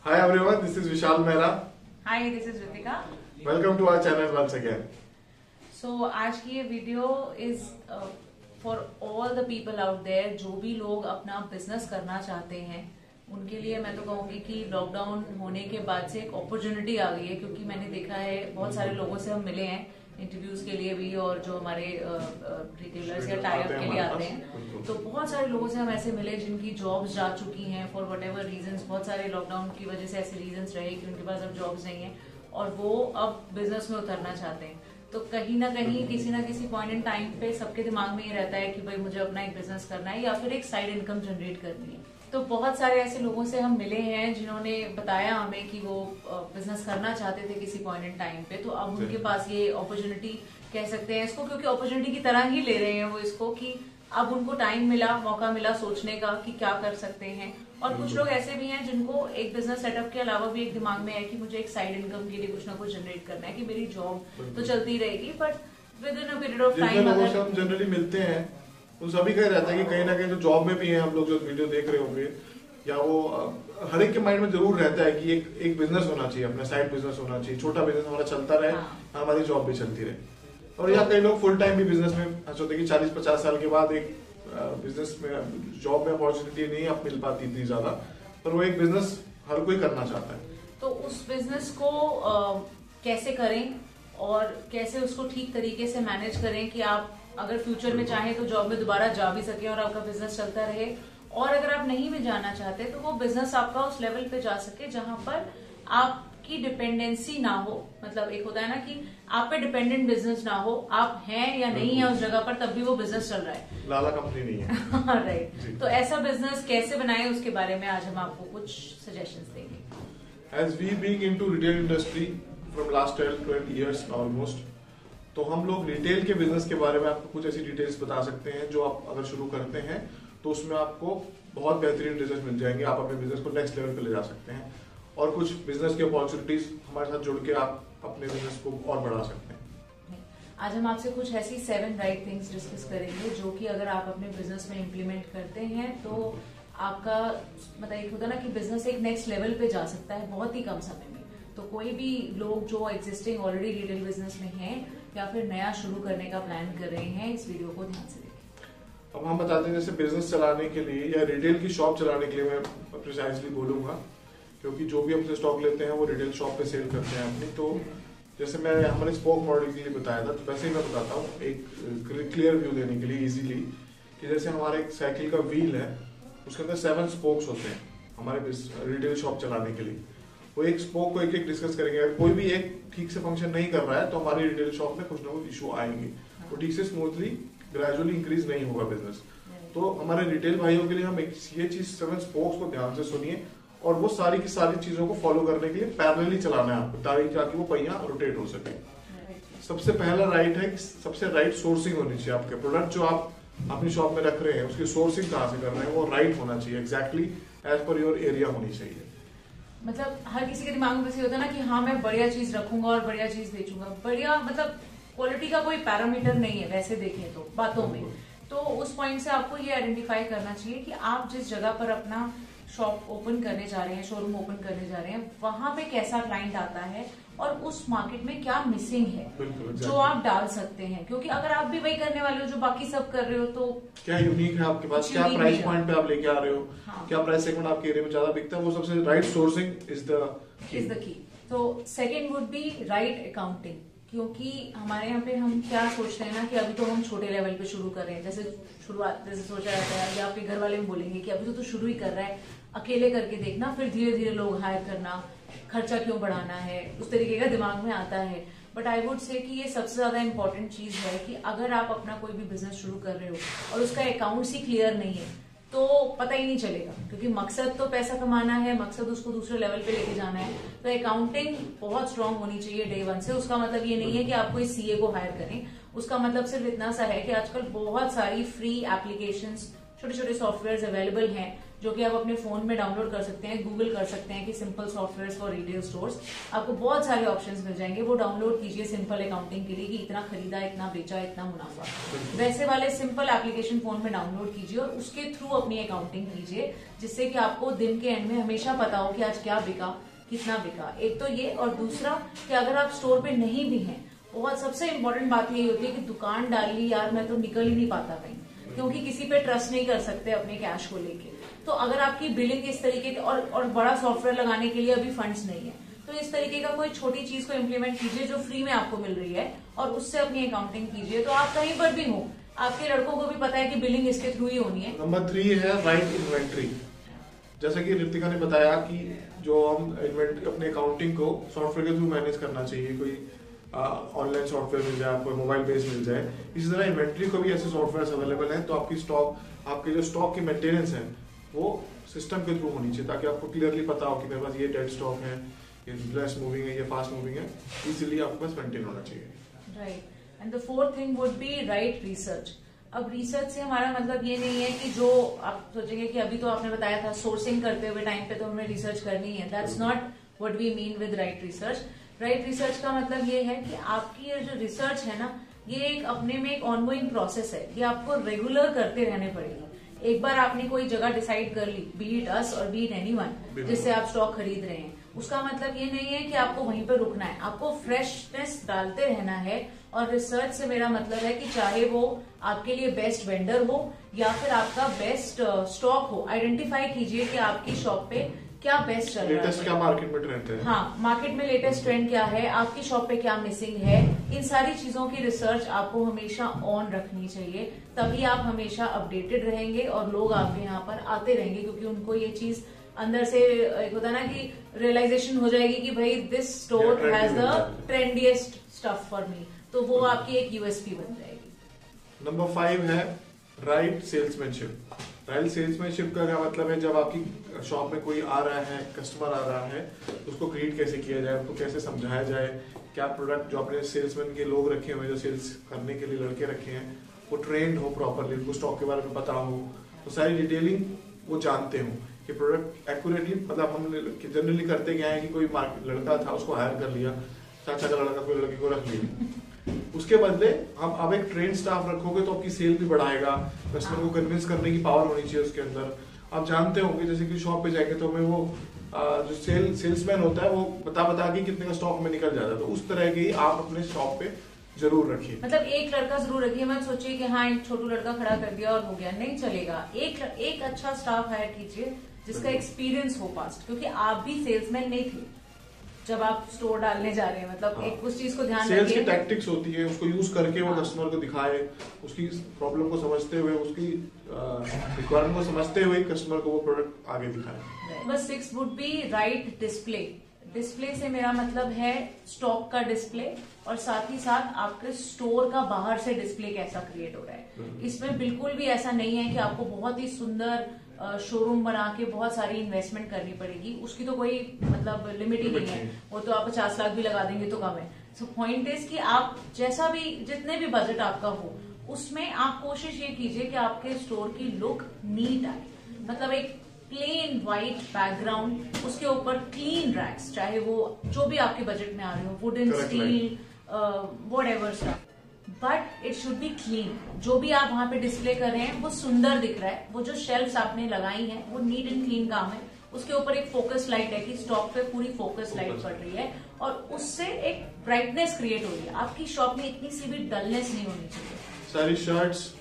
Hi everyone, this is Vishal Mehra. Hi, this is Ritika. Welcome to our channel once again. So आज की ये video is for all the people out there जो भी लोग अपना business करना चाहते हैं उनके लिए मैं तो कहूंगी कि लॉकडाउन होने के बाद से एक अपॉर्चुनिटी आ गई है, क्योंकि मैंने देखा है बहुत सारे लोगों से हम मिले हैं इंटरव्यूज के लिए भी, और जो हमारे रिटेलर्स या टाई अप के लिए आते हैं तो बहुत सारे लोगों से हम ऐसे मिले जिनकी जॉब्स जा चुकी हैं फॉर वट एवर रीजन। बहुत सारे लॉकडाउन की वजह से ऐसे रीजन रहे कि उनके पास अब जॉब्स नहीं है और वो अब बिजनेस में उतरना चाहते हैं। तो कहीं ना कहीं किसी ना किसी पॉइंट इन टाइम पे सबके दिमाग में ये रहता है कि भाई मुझे अपना एक बिजनेस करना है या फिर एक साइड इनकम जनरेट करनी है। तो बहुत सारे ऐसे लोगों से हम मिले हैं जिन्होंने बताया हमें कि वो बिजनेस करना चाहते थे किसी पॉइंट इन टाइम पे, तो अब उनके पास ये अपॉर्चुनिटी कह सकते हैं इसको, क्योंकि अपॉर्चुनिटी की तरह ही ले रहे हैं वो इसको, कि अब उनको टाइम मिला, मौका मिला सोचने का कि क्या कर सकते हैं। और कुछ लोग ऐसे भी हैं जिनको एक बिजनेस सेटअप के अलावा भी एक दिमाग में है कि मुझे एक साइड इनकम के लिए कुछ ना कुछ जनरेट करना है, कि मेरी जॉब तो चलती रहेगी but with in a period of time अगर हम जनरली मिलते हैं तो सभी का रहता है कि कहीं ना कहीं जो जॉब में भी है, हम लोग जो वीडियो देख रहे होंगे या वो हर एक के माइंड में जरूर रहता है कि एक बिजनेस होना चाहिए, अपना साइड बिजनेस होना चाहिए, छोटा बिजनेस हमारा चलता रहे, हमारी जॉब भी चलती रहे। और या कई लोग फुल टाइम भी बिजनेस में सोचते कि 40-50 साल के बाद एक बिजनेस में जॉब में अपॉर्चुनिटी नहीं मिल पाती इतनी ज्यादा, पर वो एक बिजनेस हर कोई करना चाहता है। तो उस बिजनेस को कैसे करें और कैसे उसको ठीक तरीके से मैनेज करें कि आप अगर फ्यूचर में चाहें तो जॉब में दोबारा जा भी सके और आपका बिजनेस चलता रहे, और अगर आप नहीं भी जाना चाहते तो वो बिजनेस आपका उस लेवल पे जा सके जहां पर आपकी डिपेंडेंसी ना हो। मतलब एक होता है ना कि आप पे डिपेंडेंट बिजनेस ना हो, आप हैं या नहीं है उस जगह पर तब भी वो बिजनेस चल रहा है, लाला कंपनी नहीं है। राइट। तो ऐसा बिजनेस कैसे बनाए उसके बारे में आज हम आपको कुछ सजेशंस देंगे। As we being into retail industry from last 12-20 years almost, तो हम लोग रिटेल के बिजनेस के बारे में आपको कुछ ऐसी डिटेल्स बता सकते हैं जो आप अगर शुरू करते हैं तो उसमें आपको बहुत बेहतरीन रिजल्ट मिल जाएंगे, आप अपने बिजनेस को नेक्स्ट लेवल पे ले जा सकते हैं और कुछ बिजनेस की अपॉर्चुनिटीज हमारे साथ जुड़ के आप अपने बिजनेस को और बढ़ा सकते हैं। आज हम आपसे कुछ ऐसी 7 राइट थिंग्स डिस्कस करेंगे जो कि अगर आप अपने बिजनेस में इम्प्लीमेंट करते हैं तो आपका मतलब एक होता है ना कि बिजनेस एक नेक्स्ट लेवल पे जा सकता है बहुत ही कम समय में। तो कोई भी लोग जो एग्जिस्टिंग ऑलरेडी रिटेल बिजनेस में हैं या फिर नया शुरू करने का प्लान कर रहे हैं, इस वीडियो को ध्यान से देखें। अब हम बताते हैं जैसे बिजनेस चलाने के लिए या रिटेल की शॉप चलाने के लिए मैं प्रिसाइजली बोलूंगा, क्योंकि जो भी हमसे स्टॉक लेते हैं वो रिटेल शॉप पे सेल करते हैं अपनी। तो जैसे मैं हमारे स्पोक मॉडल के लिए बताया था, तो वैसे ही मैं बताता हूँ एक क्लियर व्यू देने के लिए इजीली, कि जैसे हमारे एक साइकिल का व्हील है उसके अंदर 7 स्पोक्स होते हैं हमारे रिटेल शॉप चलाने के लिए। वो एक स्पोक को एक डिस्कस करेंगे, अगर कोई भी एक ठीक से फंक्शन नहीं कर रहा है तो हमारी रिटेल शॉप में कुछ ना कुछ इशू आएंगे, वो ठीक से स्मूथली ग्रेजुअली इंक्रीज नहीं होगा बिजनेस। तो हमारे रिटेल भाइयों के लिए हम ये चीज 7 स्पोक्स को ध्यान से सुनिए और वो सारी की सारी चीजों को फॉलो करने के लिए पैरेलली चलाना है आपको, ताकि वो पहिया रोटेट हो सके। सबसे पहला राइट है कि सबसे राइट सोर्सिंग होनी चाहिए। आपके प्रोडक्ट जो आप अपनी शॉप में रख रहे हैं उसकी सोर्सिंग कहाँ से कर रहे हैं वो राइट होना चाहिए, exactly as per your area होनी चाहिए। मतलब हर किसी के दिमाग में वैसे होता है ना कि हाँ मैं बढ़िया चीज रखूंगा और बढ़िया चीज बेचूंगा। बढ़िया मतलब क्वालिटी का कोई पैरामीटर नहीं है वैसे देखें तो बातों में। तो उस पॉइंट से आपको ये आइडेंटिफाई करना चाहिए कि आप जिस जगह पर अपना शॉप ओपन करने जा रहे हैं, शोरूम ओपन करने जा रहे हैं, वहां पे कैसा क्लाइंट आता है और उस मार्केट में क्या मिसिंग है जो आप डाल सकते हैं। क्योंकि अगर आप भी वही करने वाले हो जो बाकी सब कर रहे हो तो क्या यूनिक है आपके पास, क्या प्राइस पॉइंट पे आप लेके आ रहे हो, क्या प्राइस सेगमेंट आपके एरिया में ज्यादा बिकता है, वो सबसे right sourcing is the key. तो second would be right accounting, क्योंकि हमारे यहाँ पे हम क्या सोचते हैं ना कि अभी तो हम छोटे लेवल पे शुरू कर रहे हैं, जैसे सोचा जाता है या आपके घर वाले भी बोलेंगे कि अभी तो शुरू ही कर रहा है, अकेले करके देखना, फिर धीरे धीरे लोग हायर करना, खर्चा क्यों बढ़ाना है, उस तरीके का दिमाग में आता है। बट आई वुड से कि ये सबसे ज्यादा इंपॉर्टेंट चीज है कि अगर आप अपना कोई भी बिजनेस शुरू कर रहे हो और उसका अकाउंट्स ही क्लियर नहीं है तो पता ही नहीं चलेगा, क्योंकि मकसद तो पैसा कमाना है, मकसद उसको दूसरे लेवल पे लेके जाना है। तो अकाउंटिंग बहुत स्ट्रांग होनी चाहिए डे 1 से। उसका मतलब ये नहीं है कि आप कोई सीए को हायर करें, उसका मतलब सिर्फ इतना सा है कि आजकल बहुत सारी फ्री एप्लीकेशंस, छोटे छोटे सॉफ्टवेयर अवेलेबल हैं जो कि आप अपने फोन में डाउनलोड कर सकते हैं। गूगल कर सकते हैं कि simple software for retail stores, आपको बहुत सारे ऑप्शंस मिल जाएंगे। वो डाउनलोड कीजिए सिंपल अकाउंटिंग के लिए कि इतना खरीदा, इतना बेचा, इतना मुनाफा। वैसे वाले सिंपल एप्लीकेशन फोन में डाउनलोड कीजिए और उसके थ्रू अपनी अकाउंटिंग कीजिए, जिससे कि आपको दिन के एंड में हमेशा पता हो कि आज क्या बिका, कितना बिका। एक तो ये, और दूसरा कि अगर आप स्टोर पे नहीं भी हैं, बहुत सबसे इम्पोर्टेंट बात यही होती है कि दुकान डाल ली यार, मैं तो निकल ही नहीं पाता कहीं, क्योंकि किसी पे ट्रस्ट नहीं कर सकते अपने कैश को लेके। तो अगर आपकी बिलिंग इस तरीके की, और बड़ा सॉफ्टवेयर लगाने के लिए अभी फंड्स नहीं है, तो इस तरीके का कोई छोटी चीज को इम्प्लीमेंट कीजिए जो फ्री में आपको मिल रही है, और उससे अपनी अकाउंटिंग कीजिए। तो आप कहीं पर भी हो, आपके लड़कों को भी पता है कि बिलिंग इसके थ्रू ही होनी है। नंबर 3 है राइट इन्वेंट्री। जैसा कि रितिका ने बताया कि जो हम इन्वेंट्री अपने अकाउंटिंग को सॉफ्टवेयर के थ्रू मैनेज करना चाहिए, कोई ऑनलाइन सॉफ्टवेयर मिल जाए आपको, मोबाइल बेस मिल जाए, इसी तरह इन्वेंट्री को भी ऐसे सॉफ्टवेयर अवेलेबल हैं। तो आपकी आपके जो स्टॉक की मेंटेनेंस है वो सिस्टम के थ्रू होनी चाहिए, ताकि आपको क्लियरली पता हो कि मेरे पास ये डेड स्टॉक है, ये लेस मूविंग है, ये फास्ट मूविंग है, इजीली आपके पास मेंटेन होना चाहिए। Right. And the fourth thing would be right research. अब रिसर्च से हमारा मतलब ये नहीं है कि जो आप सोचेंगे कि अभी तो आपने बताया था सोर्सिंग करते हुए टाइम पे तो हमें रिसर्च करनी है, that's not what we mean with right research. Right research का मतलब ये है कि आपकी ये जो रिसर्च है ना, ये एक अपने में एक ऑनगोइंग प्रोसेस है, ये आपको रेगुलर करते रहने पड़ेगी। एक बार आपने कोई जगह डिसाइड कर ली, बी इट अस और बी इट एनीवन, जिससे आप स्टॉक खरीद रहे हैं, उसका मतलब ये नहीं है कि आपको वहीं पर रुकना है, आपको फ्रेशनेस डालते रहना है। और रिसर्च से मेरा मतलब है कि चाहे वो आपके लिए बेस्ट वेंडर हो या फिर आपका बेस्ट स्टॉक हो, आइडेंटिफाई कीजिए कि आपकी शॉप पे क्या बेस्ट चल रहा है, लेटेस्ट क्या मार्केट में ट्रेंड है, हाँ मार्केट में लेटेस्ट ट्रेंड क्या है, आपकी शॉप पे क्या मिसिंग है। इन सारी चीजों की रिसर्च आपको हमेशा ऑन रखनी चाहिए, तभी आप हमेशा अपडेटेड रहेंगे और लोग आपके यहाँ पर आते रहेंगे, क्योंकि उनको ये चीज अंदर से एक होता है ना कि रियलाइजेशन हो जाएगी कि भाई this store has the trendiest stuff for me, तो वो आपकी एक यूएसपी बन जाएगी। नंबर 5 है राइट सेल्समैनशिप। राइट सेल्समैनशिप का क्या मतलब है, जब आपकी शॉप में कोई आ रहा है, कस्टमर आ रहा है, उसको ग्रीट कैसे किया जाए, उसको कैसे समझाया जाए, क्या प्रोडक्ट जो अपने सेल्समैन के लोग रखे हुए, जो सेल्स करने के लिए लड़के रखे हैं, वो ट्रेंड हो प्रॉपरली, उनको स्टॉक के बारे में पता हो, तो सारी डिटेलिंग वो जानते हो कि प्रोडक्ट एक्यूरेटली, मतलब हम जनरली करते क्या है कि कोई लड़का था उसको हायर कर लिया, चाचा का लड़का कोई लड़की को रख लिया, उसके बदले हम अब एक ट्रेन स्टाफ रखोगे तो आपकी सेल भी बढ़ाएगा, कस्टमर को कन्विंस करने की पावर होनी चाहिए उसके अंदर। आप जानते होंगे जैसे कि शॉप पे जाएंगे तो हमें वो जो सेल्समैन होता है वो बता के कितने का स्टॉक में निकल जाता है, तो उस तरह की आप अपने शॉप पे जरूर रखिए। मतलब एक लड़का जरूर रखिए, मत सोचिए कि हाँ एक छोटू लड़का खड़ा कर दिया और हो गया, नहीं चलेगा। एक अच्छा स्टाफ हायर कीजिए जिसका एक्सपीरियंस हो पास्ट, क्योंकि आप भी सेल्समैन नहीं थे जब आप स्टोर डालने जा रहे हैं, मतलब एक उस चीज को ध्यान रखिए। सेल्स की टैक्टिक्स होती है, उसको यूज करके वो कस्टमर को दिखाए, उसकी प्रॉब्लम को समझते हुए, उसकी रिक्वायरमेंट को समझते हुए कस्टमर को वो प्रोडक्ट आगे दिखाए। Number 6 would be right display. Display से मेरा मतलब है स्टॉक का डिस्प्ले, और साथ ही साथ आपके स्टोर का बाहर से डिस्प्ले कैसा क्रिएट हो रहा है। इसमें बिल्कुल भी ऐसा नहीं है कि आपको बहुत ही सुंदर शोरूम बना के बहुत सारी इन्वेस्टमेंट करनी पड़ेगी, उसकी तो कोई मतलब लिमिट ही नहीं है, वो तो आप 50 लाख भी लगा देंगे तो कम है। सो पॉइंट इज कि आप जैसा भी, जितने भी बजट आपका हो, उसमें आप कोशिश ये कीजिए कि आपके स्टोर की लुक नीट आए, मतलब एक प्लेन व्हाइट बैकग्राउंड, उसके ऊपर क्लीन रैक्स, चाहे वो जो भी आपके बजट में आ रहे हो, wooden, steel, whatever stuff, but it should be clean. जो भी आप वहां पे डिस्प्ले कर रहे हैं वो सुंदर दिख रहा है, वो जो शेल्फ्स आपने लगाई हैं वो नीट एंड क्लीन काम है, उसके ऊपर एक फोकस लाइट है कि स्टॉक पे पूरी फोकस लाइट पड़ रही है, और उससे एक ब्राइटनेस क्रिएट हो रही है। आपकी शॉप में इतनी सी भी डलनेस नहीं होनी चाहिए। सारी शर्ट्स,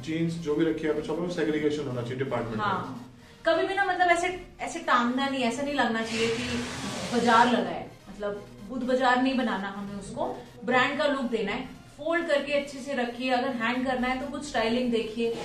जीन्स जो भी रखी है शॉप में, सेग्रीगेशन होना चाहिए डिपार्टमेंट। हाँ, कभी भी ना मतलब ऐसे टांगना नहीं, ऐसा नहीं लगना चाहिए कि बाजार लगा है, मतलब बुध बाजार नहीं बनाना हमें, उसको ब्रांड का लुक देना है। फोल्ड करके अच्छे से रखिए, अगर हैंग करना है तो कुछ स्टाइलिंग देखिए।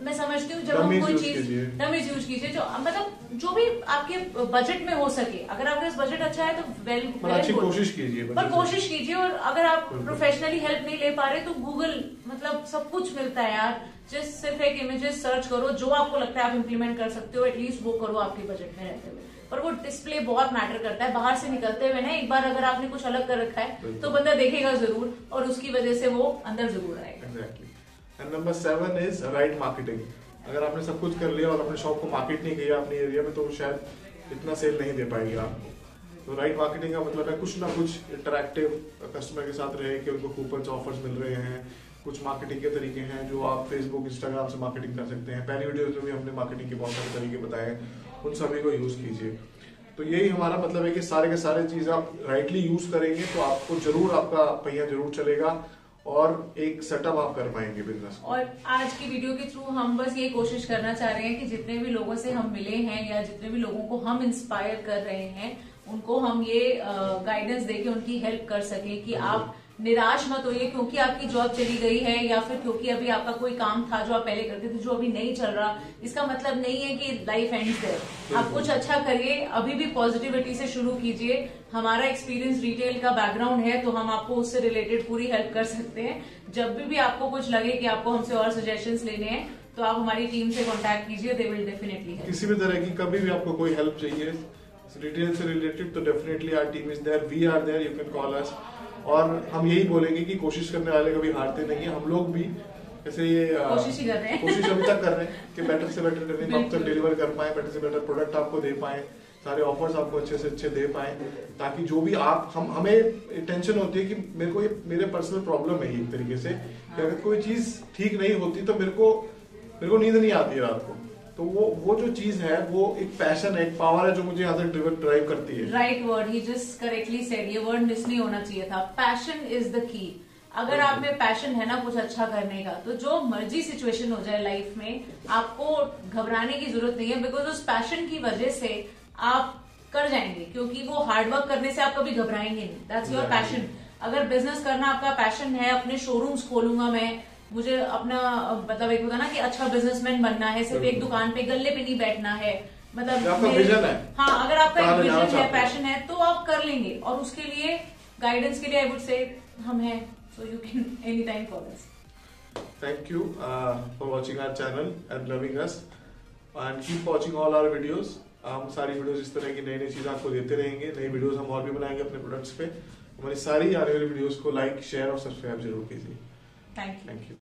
मैं समझती हूँ जब हम कोई चीज डमीज यूज कीजिए, जो मतलब जो भी आपके बजट में हो सके, अगर आपके पास बजट अच्छा है तो वेल कोशिश कीजिए, पर कोशिश कीजिए। और अगर आप प्रोफेशनली हेल्प नहीं ले पा रहे तो गूगल, मतलब सब कुछ मिलता है यार, जस्ट सिर्फ एक इमेजेस सर्च करो, जो आपको लगता है आप इम्प्लीमेंट कर सकते हो, एटलीस्ट वो करो आपके बजट में रहते हुए। पर वो डिस्प्ले बहुत मैटर करता है, बाहर से निकलते हुए ना एक बार अगर आपने कुछ अलग कर रखा है तो बंदा देखेगा जरूर, और उसकी वजह से वो अंदर जरूर आएगा। Exactly. And number 7 is right marketing. अगर आपने सब कुछ कर लिया और अपने शॉप को मार्केट नहीं किया अपने एरिया में, तो शायद इतना सेल नहीं दे पाएगी आपको। तो राइट मार्केटिंग का मतलब है कुछ ना कुछ इंटरैक्टिव कस्टमर के साथ रहे कि उनको कूपन ऑफर्स मिल रहे हैं। कुछ मार्केटिंग के तरीके हैं जो आप फेसबुक इंस्टाग्राम से मार्केटिंग कर सकते हैं। पहली वीडियो में भी हमने मार्केटिंग के बहुत सारे तरीके बताए, उन सभी को यूज कीजिए। तो यही हमारा मतलब है कि सारे के सारे चीज आप राइटली यूज करेंगे तो आपको जरूर आपका पहिया जरूर चलेगा और एक सेटअप आप कर पाएंगे बिजनेस। और आज की वीडियो के थ्रू हम बस ये कोशिश करना चाह रहे हैं कि जितने भी लोगों से हम मिले हैं या जितने भी लोगों को हम इंस्पायर कर रहे हैं, उनको हम ये गाइडेंस देके उनकी हेल्प कर सके कि आप निराश मत होइए क्योंकि आपकी जॉब चली गई है या फिर क्योंकि अभी आपका कोई काम था जो आप पहले करते थे जो अभी नहीं चल रहा। इसका मतलब नहीं है कि लाइफ एंड्स देयर। आप कुछ अच्छा करिए, अभी भी पॉजिटिविटी से शुरू कीजिए। हमारा एक्सपीरियंस रिटेल का बैकग्राउंड है तो हम आपको उससे रिलेटेड पूरी हेल्प कर सकते हैं। जब भी आपको कुछ लगे कि आपको हमसे और सजेशंस लेने हैं तो आप हमारी टीम से कॉन्टैक्ट कीजिए, दे विल डेफिनेटली हेल्प। किसी भी तरह की कभी भी आपको कोई हेल्प चाहिए रिटेल से रिलेटेड तो definitely our team is there, we are there, you can call us. और हम यही बोलेंगे कि कोशिश करने वाले कभी हारते नहीं है। हम लोग भी ऐसे ये कोशिश ही कर रहे हैं, कोशिश अभी तक कर रहे हैं कि बेटर से बेटर ट्रेनिंग आप तक डिलीवर कर पाए, बेटर से बेटर प्रोडक्ट आपको दे पाए, सारे ऑफर्स आपको अच्छे से अच्छे दे पाए, ताकि जो भी आप हमें टेंशन होती है कि मेरे को ये मेरे पर्सनल प्रॉब्लम है एक तरीके से कि अगर कोई चीज ठीक नहीं होती तो मेरे को नींद नहीं आती है रात को। तो वो जो चीज है वो एक पैशन है, एक पावर है जो मुझे यहाँ तक ड्राइव करती है। राइट वर्ड, ही जस्ट करेक्टली सेड, ये वर्ड मिस नहीं होना चाहिए था। पैशन इज द की। अगर आप में पैशन है ना कुछ अच्छा करने का, तो जो मर्जी सिचुएशन हो जाए लाइफ में आपको घबराने की जरूरत नहीं है, बिकॉज उस पैशन की वजह से आप कर जाएंगे, क्योंकि वो हार्डवर्क करने से आप कभी घबराएंगे नहीं। That's your passion. अगर बिजनेस करना आपका पैशन है, अपने शोरूम्स खोलूंगा मैं, मुझे अपना मतलब एक होता ना कि अच्छा बिजनेसमैन बनना है, सिर्फ एक दुकान पे गल्ले पे नहीं बैठना है, मतलब आपका विजन है। हाँ, अगर आपका एक विजन है, पैशन है तो आप कर लेंगे। और उसके लिए गाइडेंस के लिए आई वुड से हम हैं, so you can any time call us. Thank you for watching our channel and loving us and keep watching all our videos। हम सारी वीडियोस इस तरह की नई नई चीजें आपको देते रहेंगे। नई वीडियोस हम और भी बनाएंगे अपने प्रोडक्ट्स पे। हमारी सारी आने वाली वीडियोस को लाइक, शेयर और सब्सक्राइब जरूर कीजिए। Thank you.